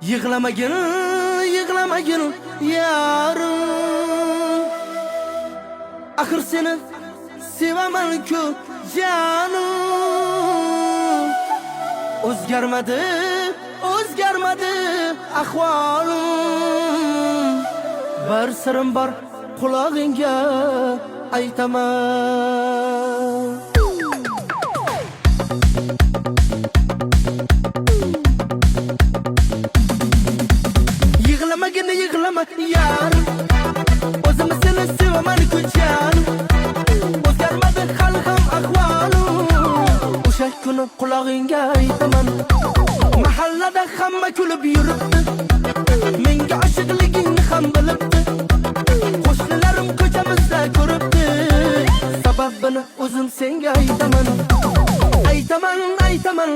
Yig'lamagin, yig'lamagin yarim. Axir seni sevaman-ku janim. O'zgarmadi, o'zgarmadi ahvolim. Bir sirim bor qulog'ingga aytaman. Yig'lamagin, yig'lama yarim. O'zim seni sevaman-ku janim. O'zgarmadi hali ham ahvolim. O'sha kuni qulog'ingga aytaman. Mahallada hamma kulib yuribdi. Menga oshiqligingni ham bilibdi. Qo'shnilarim ko'chamizda ko'ribdi. Sababini o'zim senga aytaman. Aytaman, aytaman.